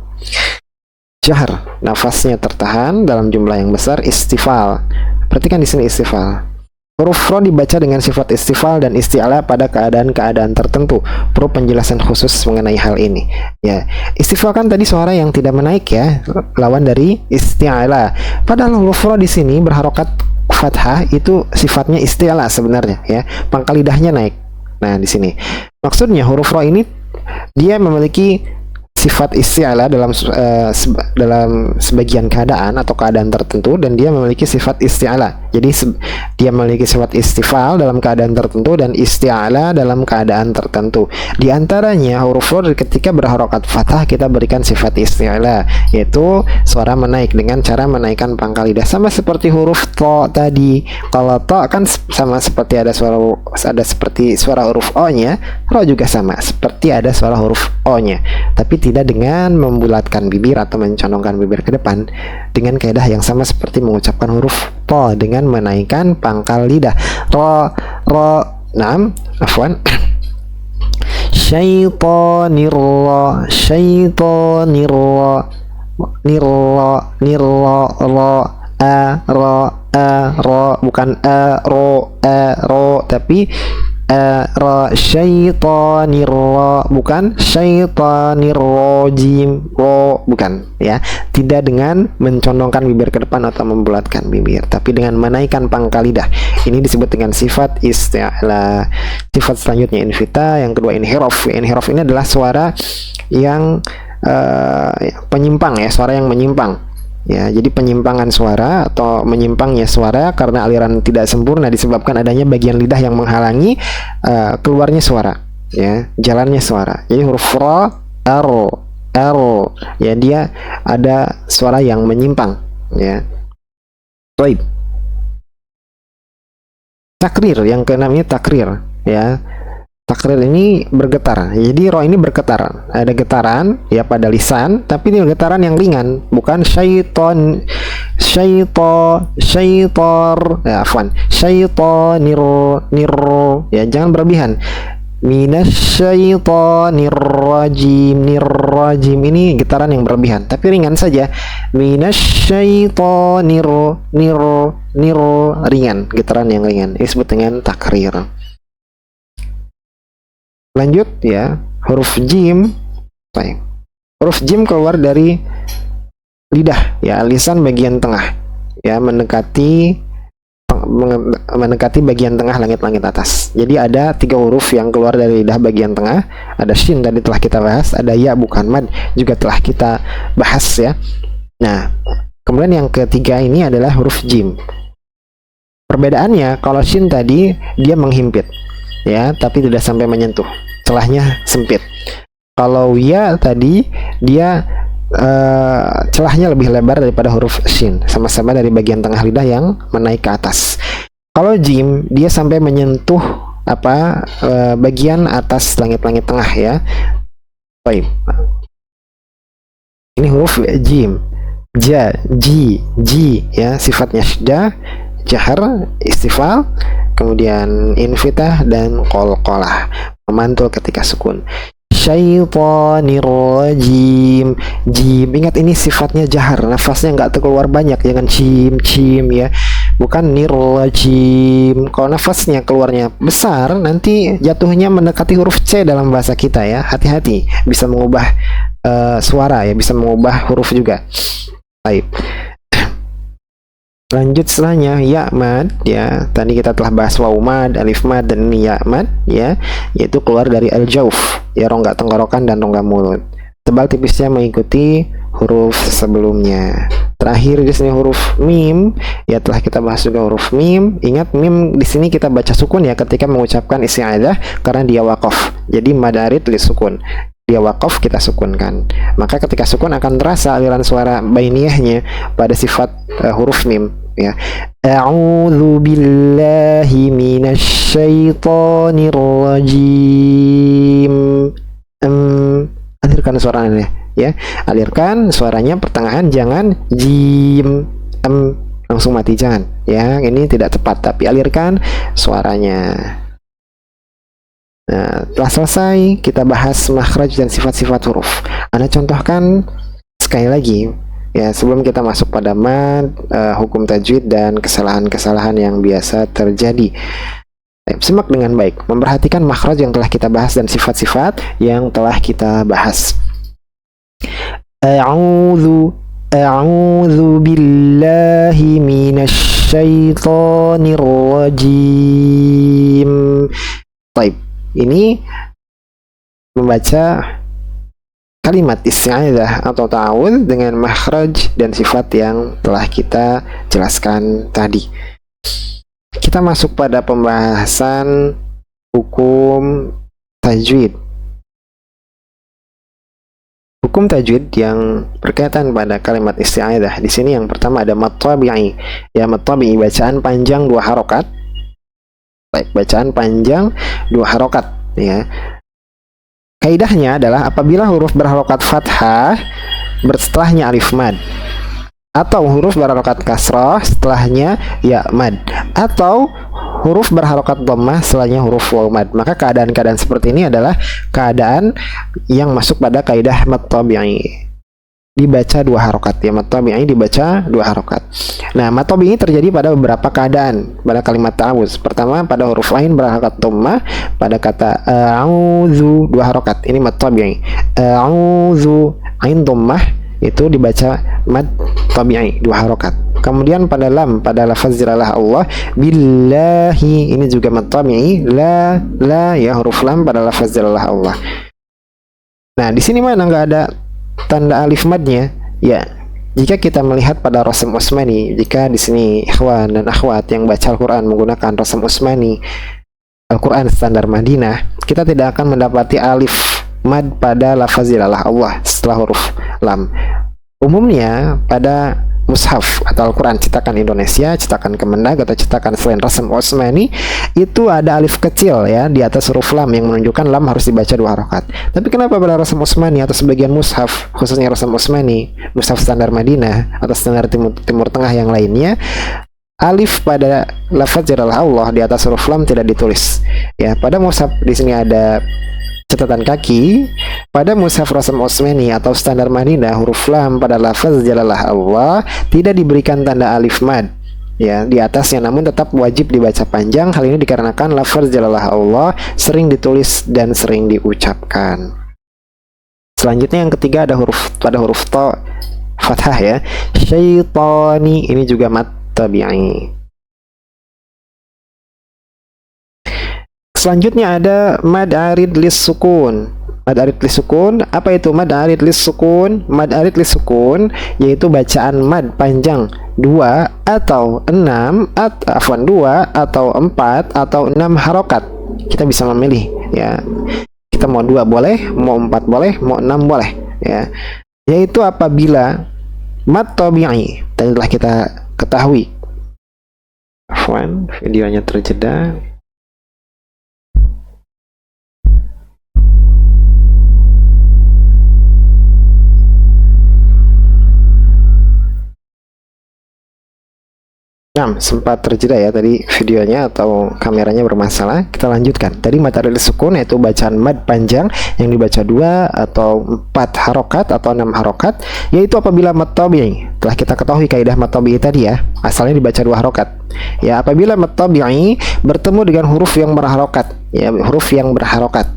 Jahar, nafasnya tertahan dalam jumlah yang besar. Istifal, perhatikan di sini istifal. Huruf ro dibaca dengan sifat istifal dan isti'ala pada keadaan-keadaan tertentu. Perlu penjelasan khusus mengenai hal ini. Ya, istifal kan tadi suara yang tidak menaik, ya, lawan dari isti'ala. Padahal huruf ro di sini berharokat fathah itu sifatnya isti'ala sebenarnya, ya. Pangkal lidahnya naik. Nah, di sini maksudnya huruf ro ini dia memiliki sifat isti'ala dalam sebagian keadaan atau keadaan tertentu, dan dia memiliki sifat isti'ala. Jadi dia memiliki sifat istifal dalam keadaan tertentu dan isti'ala dalam keadaan tertentu. Di antaranya huruf ro ketika berharokat fathah kita berikan sifat isti'ala, yaitu suara menaik dengan cara menaikkan pangkal lidah, sama seperti huruf to tadi. Kalau to kan sama seperti ada seperti suara huruf o-nya, ro juga sama seperti ada suara huruf o-nya, tapi tidak dengan membulatkan bibir atau mencondongkan bibir ke depan, dengan kaidah yang sama seperti mengucapkan huruf to dengan menaikkan pangkal lidah. Ro, naam, afwan. Syaitonirra, ro, bukan ro, tapi ra, syaitonirra, bukan syaitonirrojim, ro, bukan, ya. Tidak dengan mencondongkan bibir ke depan atau membulatkan bibir, tapi dengan menaikkan pangkal lidah. Ini disebut dengan sifat isti'la. Sifat selanjutnya infita, yang kedua inhiraf. Inhiraf ini adalah suara yang penyimpang, ya, suara yang menyimpang. Ya, jadi penyimpangan suara atau menyimpangnya suara karena aliran tidak sempurna disebabkan adanya bagian lidah yang menghalangi keluarnya suara, ya, jalannya suara. Jadi huruf ra, ya, dia ada suara yang menyimpang, ya. Baik. Takrir, yang keenam ini takrir, ya. Takrir ini bergetar. Jadi ro ini bergetar. Ada getaran, ya, pada lisan, tapi ini getaran yang ringan, bukan syaitor, ya, afwan, syaitonir, ya, jangan berlebihan. minasyaitonirrajim. Nirrajim ini getaran yang berlebihan, tapi ringan saja. Minasyaitonir nir ringan, getaran yang ringan. Ini disebut dengan takrir. Lanjut ya, huruf jim. Baik. Huruf jim keluar dari lidah ya, lisan bagian tengah ya, mendekati bagian tengah langit-langit atas. Jadi ada 3 huruf yang keluar dari lidah bagian tengah. Ada shin tadi telah kita bahas, ada ya bukan mad juga telah kita bahas ya. Nah, kemudian yang ketiga ini adalah huruf jim. Perbedaannya, kalau shin tadi dia menghimpit ya, tapi tidak sampai menyentuh, celahnya sempit. Kalau ya tadi dia celahnya lebih lebar daripada huruf shin, sama-sama dari bagian tengah lidah yang menaik ke atas. Kalau jim dia sampai menyentuh bagian atas langit-langit tengah ya. Baik. Ini huruf jim. Ja, ji ya, sifatnya syaddah, jahar, istifal, kemudian infitah dan qalqalah, memantul ketika sukun. Syaitonirrajim. Jim, ingat ini sifatnya jahar, nafasnya nggak terkeluar banyak, jangan cim ya, bukan nirrajim. Kalau nafasnya keluarnya besar, nanti jatuhnya mendekati huruf C dalam bahasa kita ya, hati-hati, bisa mengubah suara ya, bisa mengubah huruf juga. Baik. Lanjut setelahnya ya mad ya. Tadi kita telah bahas waw mad, alif mad, dan ini ya mad ya, yaitu keluar dari al-jauf ya, rongga tenggorokan dan rongga mulut. Tebal tipisnya mengikuti huruf sebelumnya. Terakhir di sini huruf mim ya, telah kita bahas juga huruf mim. Ingat mim di sini kita baca sukun ya ketika mengucapkan isti'adzah karena dia waqaf. Jadi mad arid li sukun. Dia waqaf kita sukunkan. Maka ketika sukun akan terasa aliran suara bainiyahnya pada sifat huruf mim ya. A'udzu billahi minasyaitonir rajim. Alirkan suaranya ya. Alirkan suaranya pertengahan, jangan jim langsung mati, jangan ya. Ini tidak tepat, tapi alirkan suaranya. Nah, telah selesai kita bahas makhraj dan sifat-sifat huruf. Anda contohkan sekali lagi ya, sebelum kita masuk pada mad, hukum tajwid dan kesalahan-kesalahan yang biasa terjadi. Simak dengan baik, memperhatikan makhraj yang telah kita bahas dan sifat-sifat yang telah kita bahas. A'udzu billahi minasyaitonir rajim. Baik. Ini membaca kalimat isti'adzah atau ta'awudz dengan makhraj dan sifat yang telah kita jelaskan tadi. Kita masuk pada pembahasan hukum tajwid. Hukum tajwid yang berkaitan pada kalimat isti'adzah. Di sini yang pertama ada mad tabi'i. Ya, mad tabi'i bacaan panjang 2 harokat. Baik, bacaan panjang 2 harokat ya. Kaidahnya adalah apabila huruf berharokat fathah setelahnya alif mad, atau huruf berharokat kasrah setelahnya ya mad, atau huruf berharokat dhammah setelahnya huruf waw mad, maka keadaan-keadaan seperti ini adalah keadaan yang masuk pada kaidah mad tabi'i, dibaca 2 harokat ya. Mad tabi'i dibaca 2 harokat. Nah, mad tabi'i terjadi pada beberapa keadaan pada kalimat ta'awuz. Pertama, pada huruf lain berharokat dhammah pada kata a'udzu 2 harokat. Ini mad tabi'i. A'udzu ain dhammah itu dibaca mad tabi'i 2 harokat. Kemudian pada lam, pada lafaz jalalah Allah, billahi, ini juga mad tabi'i, la ya, huruf lam pada lafaz jalalah Allah. Nah, di sini mana nggak ada tanda alif madnya ya. Jika kita melihat pada Rasam Utsmani, jika di sini ikhwan dan akhwat yang baca Al-Quran menggunakan Rasam Utsmani, Al-Quran standar Madinah, kita tidak akan mendapati alif mad pada lafaz jalalah Allah setelah huruf lam. Umumnya pada mushaf atau Al-Quran cetakan Indonesia, cetakan Kemendag atau cetakan selain Rasam Utsmani, itu ada alif kecil ya di atas huruf lam yang menunjukkan lam harus dibaca 2 harokat. Tapi kenapa pada Rasam Utsmani atau sebagian mushaf, khususnya Rasam Utsmani, mushaf standar Madinah atau standar timur Tengah yang lainnya, alif pada lafaz jalalah Allah di atas huruf lam tidak ditulis. Ya, pada mushaf di sini ada catatan kaki. Pada mushaf Rasam Utsmani atau standar Madinah, huruf lam pada lafaz jalalah Allah tidak diberikan tanda alif mad ya di atasnya, namun tetap wajib dibaca panjang. Hal ini dikarenakan lafaz jalalah Allah sering ditulis dan sering diucapkan. Selanjutnya yang ketiga ada pada huruf ta fathah ya, syaitani, ini juga mad tabi'i. Selanjutnya ada mad arid lis sukun. Mad arid lis sukun, apa itu mad arid lis sukun? Mad arid lis sukun yaitu bacaan mad panjang 2 atau 6 2 atau 4 atau 6 harokat. Kita bisa memilih ya. Kita mau 2 boleh, mau 4 boleh, mau 6 boleh ya. Yaitu apabila mad tabi'i tadi telah kita ketahui. Afwan, videonya terjeda. Nah, sempat terjeda ya tadi videonya atau kameranya bermasalah. Kita lanjutkan. Tadi mad arid lis sukun yaitu bacaan mad panjang yang dibaca 2 atau 4 harokat atau 6 harokat, yaitu apabila mad tabi'i. Telah kita ketahui kaidah mad tabi'i tadi ya, asalnya dibaca 2 harokat. Ya, apabila mad tabi'i bertemu dengan huruf yang berharokat, ya huruf yang berharokat.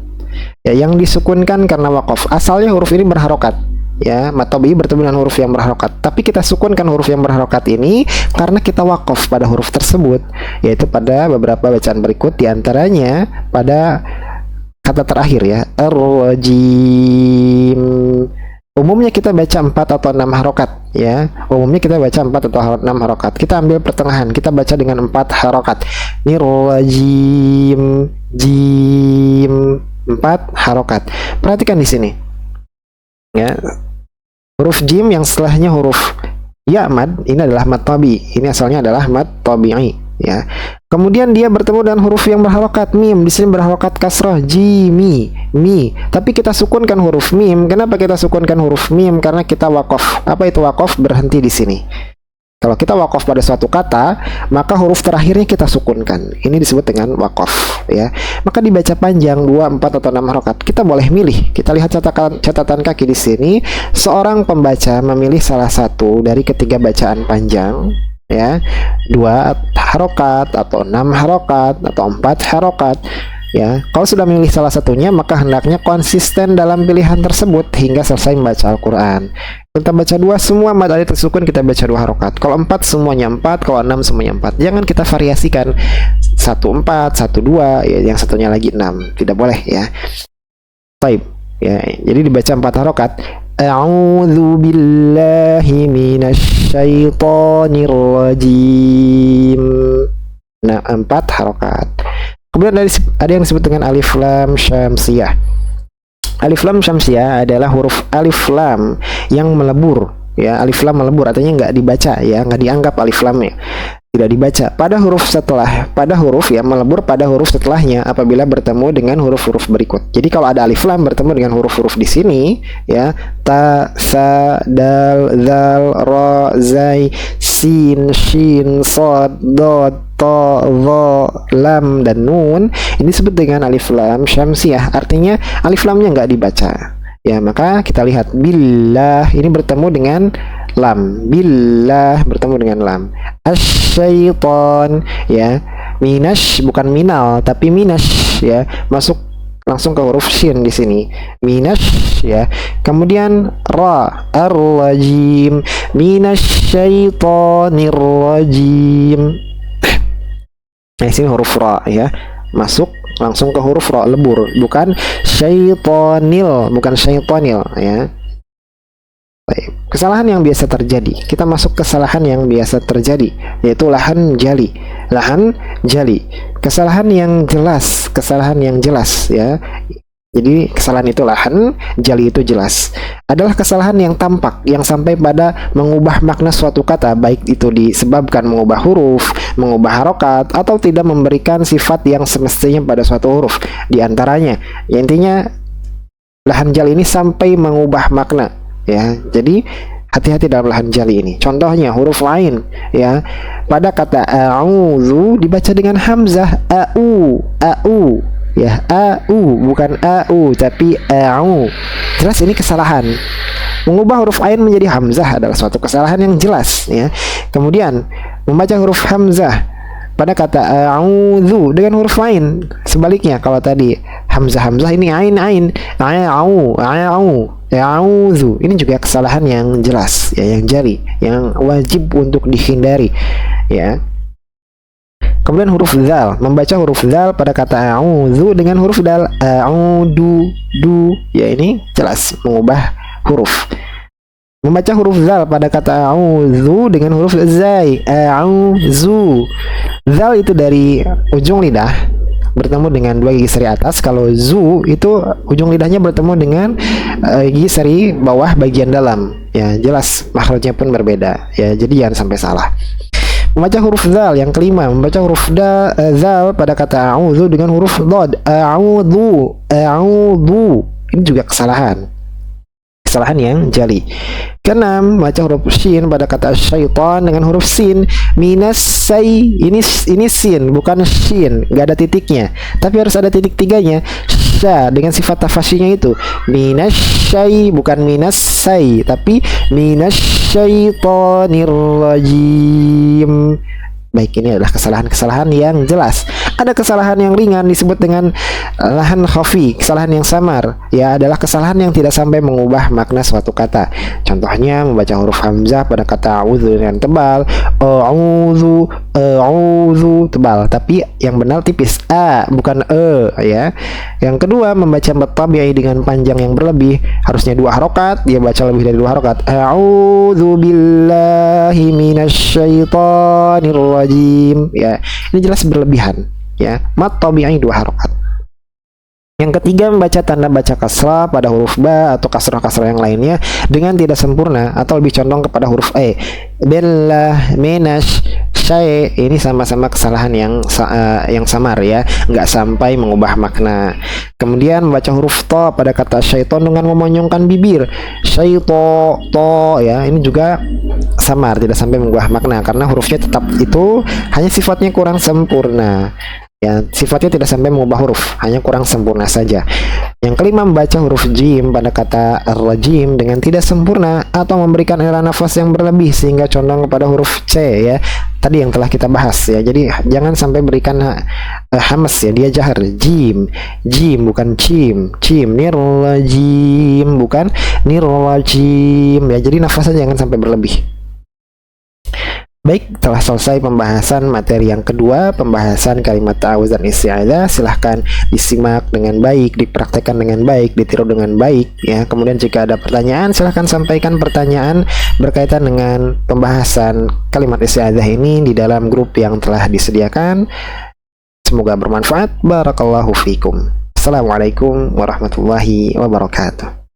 Ya, yang disukunkan karena waqaf. Asalnya huruf ini berharokat. Ya, mad tabi'i bertemu dengan huruf yang berharokat, tapi kita sukunkan huruf yang berharokat ini karena kita wakaf pada huruf tersebut, yaitu pada beberapa bacaan berikut, diantaranya pada kata terakhir ya, ar-rajim. Umumnya kita baca 4 atau 6 harokat ya, umumnya kita baca 4 atau 6 harokat. Kita ambil pertengahan, kita baca dengan 4 harokat. Nir-rajim, jim, 4 harokat. Perhatikan di sini ya, huruf jim yang setelahnya huruf ya mad, ini adalah mad tabi'i. Ini asalnya adalah mad tabi'i ya. Kemudian dia bertemu dengan huruf yang berharokat mim. Di sini berharokat kasrah jimi, mi. Tapi kita sukunkan huruf mim. Kenapa kita sukunkan huruf mim? Karena kita wakaf. Apa itu wakaf? Berhenti di sini. Kalau kita wakaf pada suatu kata, maka huruf terakhirnya kita sukunkan. Ini disebut dengan wakaf ya. Maka dibaca panjang 2, 4 atau 6 harokat. Kita boleh milih. Kita lihat catatan kaki di sini. Seorang pembaca memilih salah satu dari ketiga bacaan panjang ya. 2 harokat atau 6 harokat atau 4 harokat. Ya, kalau sudah memilih salah satunya, maka hendaknya konsisten dalam pilihan tersebut hingga selesai membaca Al-Quran. Kita baca 2 semua mad arid lis sukun, kita baca 2 harokat. Kalau 4 semuanya 4, kalau 6 semuanya 4. Jangan kita variasikan 1 4, 1 2, ya, yang satunya lagi 6. Tidak boleh ya. Baik, ya. Jadi dibaca 4 harokat. A'udzu billahi minasyaitonir rajim. Nah, 4 harokat. Kemudian ada yang disebut dengan alif lam syamsiyah. Alif lam syamsiyah adalah huruf alif lam yang melebur ya. Alif lam melebur artinya nggak dibaca ya, nggak dianggap alif lamnya, tidak dibaca pada huruf yang melebur pada huruf setelahnya apabila bertemu dengan huruf-huruf berikut. Jadi kalau ada alif lam bertemu dengan huruf-huruf di sini ya, ta, sa, dal, zal, ra, zai, sin, shin, sod, dod, to, dho, lam, dan nun, ini disebut dengan alif lam syamsiyah. Artinya alif lamnya nggak dibaca ya. Maka kita lihat billah ini bertemu dengan lam, billah bertemu dengan lam. Asyaiton ya, minash bukan minal tapi minash ya, masuk langsung ke huruf shin di sini, minash ya. Kemudian ra, ar-rajim, minasyaitonir rajim. Nah, sini huruf ra ya, masuk langsung ke huruf ra, lebur, bukan syaitonil, bukan syaitonil ya. Baik. Kesalahan yang biasa terjadi, kita masuk kesalahan yang biasa terjadi, yaitu lahan jali. Lahan jali, kesalahan yang jelas ya. Jadi kesalahan itu lahan, jali itu jelas. Adalah kesalahan yang tampak, yang sampai pada mengubah makna suatu kata, baik itu disebabkan mengubah huruf, mengubah harokat, atau tidak memberikan sifat yang semestinya pada suatu huruf. Di antaranya, ya intinya lahan jali ini sampai mengubah makna. Ya, jadi Hati-hati dalam lahan jali ini. Contohnya huruf lain ya. Pada kata a'udzu dibaca dengan hamzah au ya, au bukan au tapi au. Jelas ini kesalahan. Mengubah huruf ain menjadi hamzah adalah suatu kesalahan yang jelas ya. Kemudian membaca huruf hamzah pada kata a'udzu dengan huruf lain. Sebaliknya kalau tadi hamzah ini ain a'udzu. Ini juga kesalahan yang jelas ya, yang jali, yang wajib untuk dihindari ya. Kemudian huruf dzal, membaca huruf dzal pada kata a'udzu dengan huruf dal a'udu ya, ini jelas mengubah huruf. Membaca huruf zal pada kata a'udzu dengan huruf zai, a'udzu. Zal itu dari ujung lidah bertemu dengan dua gigi seri atas. Kalau zu itu ujung lidahnya bertemu dengan gigi seri bawah bagian dalam. Ya, jelas makhrajnya pun berbeda. Ya, jadi jangan sampai salah. Membaca huruf zal yang kelima, membaca huruf zal pada kata a'udzu dengan huruf dhad, a'udzu. Ini juga kesalahan yang jali. Keenam, baca huruf shin pada kata syaitan dengan huruf sin, minasai. Ini sin bukan shin, nggak ada titiknya, tapi harus ada titik tiganya. Sya dengan sifat tafasinya itu minasyai bukan minasai tapi minasyaitonir rajim. Baik, ini adalah kesalahan-kesalahan yang jelas. Ada kesalahan yang ringan disebut dengan lahan khafi, kesalahan yang samar. Ya, adalah kesalahan yang tidak sampai mengubah makna suatu kata. Contohnya membaca huruf hamzah pada kata a'udzu dengan tebal, a'udzu tebal, tapi yang benar tipis a bukan ya. Yang kedua, membaca tabi'i dengan panjang yang berlebih, harusnya 2 harokat, dia baca lebih dari 2 harokat. A'udzu billahi minasyaitonir rajim. Ya, ini jelas berlebihan ya. Mat tabi'i 2 harokat. Yang ketiga, membaca tanda baca kasrah pada huruf ba atau kasrah-kasrah yang lainnya dengan tidak sempurna atau lebih condong kepada huruf e. Billah, menash, syai. Ini sama-sama kesalahan yang samar ya, nggak sampai mengubah makna. Kemudian membaca huruf to pada kata syaiton dengan memonyongkan bibir, syaito to ya, ini juga samar, tidak sampai mengubah makna karena hurufnya tetap itu, hanya sifatnya kurang sempurna. Ya, sifatnya tidak sampai mengubah huruf, hanya kurang sempurna saja. Yang kelima, membaca huruf jim pada kata rajim dengan tidak sempurna atau memberikan era nafas yang berlebih sehingga condong kepada huruf C ya. Tadi yang telah kita bahas ya. Jadi jangan sampai berikan hamas ya, dia jahar. Jim bukan cim. Nirrajim bukan nirrajim ya. Jadi nafasnya jangan sampai berlebih. Baik, telah selesai pembahasan materi yang kedua, pembahasan kalimat ta'awudz dan isti'adzah. Silahkan disimak dengan baik, dipraktekkan dengan baik, ditiru dengan baik ya. Kemudian jika ada pertanyaan, silahkan sampaikan pertanyaan berkaitan dengan pembahasan kalimat isti'adzah ini di dalam grup yang telah disediakan. Semoga bermanfaat. Barakallahu fikum. Assalamualaikum warahmatullahi wabarakatuh.